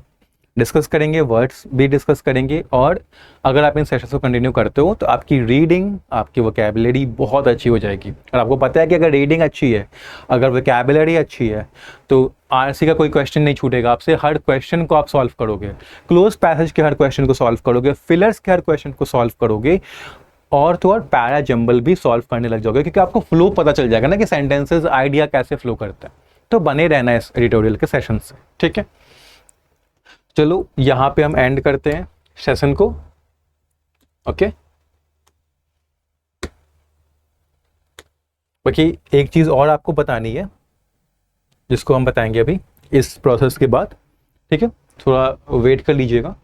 डिस्कस करेंगे, वर्ड्स भी डिस्कस करेंगे। और अगर आप इन सेशंस को कंटिन्यू करते हो तो आपकी रीडिंग, आपकी वोकैबुलरी बहुत अच्छी हो जाएगी। और आपको पता है कि अगर रीडिंग अच्छी है, अगर वोकैबुलरी अच्छी है, तो आरसी का कोई क्वेश्चन नहीं छूटेगा आपसे, हर क्वेश्चन को आप सॉल्व करोगे, क्लोज पैसेज के हर क्वेश्चन को सॉल्व करोगे, फिलर्स के हर क्वेश्चन को सॉल्व करोगे, और तो और पैरा जंबल भी सॉल्व करने लग जाओगे, क्योंकि आपको फ्लो पता चल जाएगा ना कि सेंटेंसेस आइडिया कैसे फ्लो करता है। तो बने रहना है इस एडिटोरियल के सेशन से, ठीक है। चलो यहाँ पे हम एंड करते हैं सेशन को, ओके। बाकी एक चीज़ और आपको बतानी है जिसको हम बताएंगे अभी इस प्रोसेस के बाद, ठीक है। थोड़ा वेट कर लीजिएगा,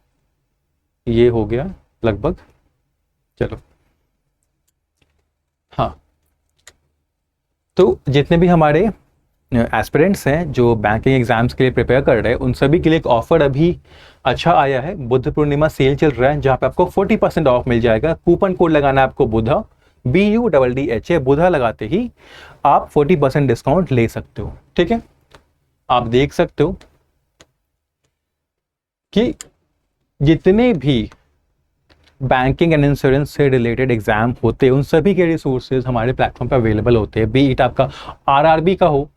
ये हो गया लगभग, चलो। हाँ, तो जितने भी हमारे एस्पिरेंट्स हैं जो बैंकिंग एग्जाम्स के लिए प्रिपेयर कर रहे हैं, उन सभी के लिए एक ऑफर अभी अच्छा आया है। बुद्ध पूर्णिमा सेल चल रहा है जहाँ पे आपको 40% ऑफ मिल जाएगा। कूपन कोड लगाना है आपको बुधा, BUDDHA, बुधा लगाते ही आप 40% डिस्काउंट ले सकते हो, ठीक है। आप देख सकते हो कि जितने भी बैंकिंग एंड इंश्योरेंस से रिलेटेड एग्जाम होते हैं उन सभी के रिसोर्सेज हमारे प्लेटफॉर्म पे अवेलेबल होते हैं। बी इट आपका RRB का हो,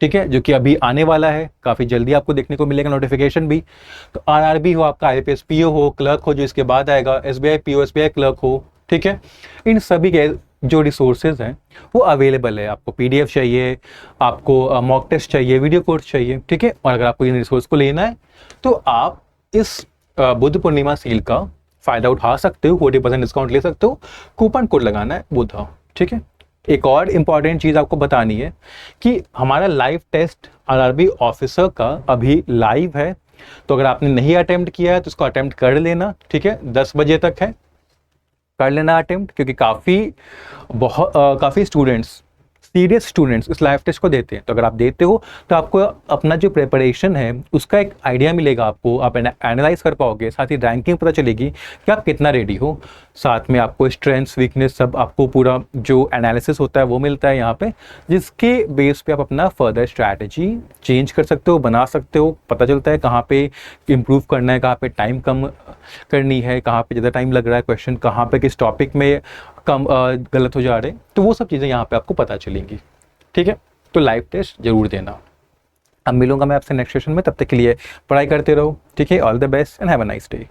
ठीक है, जो कि अभी आने वाला है, काफ़ी जल्दी आपको देखने को मिलेगा नोटिफिकेशन भी। तो RRB हो, आपका IPS PO हो, क्लर्क हो जो इसके बाद आएगा, SBI PO SBI क्लर्क हो, ठीक है। इन सभी के जो रिसोर्सेज हैं वो अवेलेबल है। आपको PDF चाहिए, आपको मॉक टेस्ट चाहिए, वीडियो कोर्स चाहिए, ठीक है। और अगर आपको इन रिसोर्स को लेना है तो आप इस बुद्ध पूर्णिमा सेल का फ़ायदा उठा सकते हो, 40% डिस्काउंट ले सकते हो। कूपन कोड लगाना है बुधा, ठीक है। एक और इम्पॉर्टेंट चीज़ आपको बतानी है कि हमारा लाइव टेस्ट RRB ऑफिसर का अभी लाइव है। तो अगर आपने नहीं अटेम्प्ट किया है तो इसको अटेम्प्ट कर लेना, ठीक है। 10 बजे तक है, कर लेना अटेम्प्ट, क्योंकि काफ़ी स्टूडेंट्स, सीरियस स्टूडेंट्स इस लाइव टेस्ट को देते हैं। तो अगर आप देते हो तो आपको अपना जो प्रिपरेशन है उसका एक आइडिया मिलेगा आपको, आप एनालाइज कर पाओगे, साथ ही रैंकिंग पता चलेगी कि आप कितना रेडी हो। साथ में आपको स्ट्रेंथ्स वीकनेस सब आपको पूरा जो एनालिसिस होता है वो मिलता है यहाँ पे, जिसके बेस पे आप अपना फर्दर स्ट्रैटेजी चेंज कर सकते हो, बना सकते हो। पता चलता है कहाँ पे इम्प्रूव करना है, कहाँ पे टाइम कम करनी है, कहाँ पे ज़्यादा टाइम लग रहा है, क्वेश्चन कहाँ पे किस टॉपिक में कम गलत हो जा रहे हैं, तो वो सब चीज़ें यहाँ पे आपको पता चलेंगी, ठीक है। तो लाइव टेस्ट जरूर देना। अब मिलूंगा मैं आपसे नेक्स्ट सेशन में, तब तक के लिए पढ़ाई करते रहो, ठीक है। All the best and have a nice day.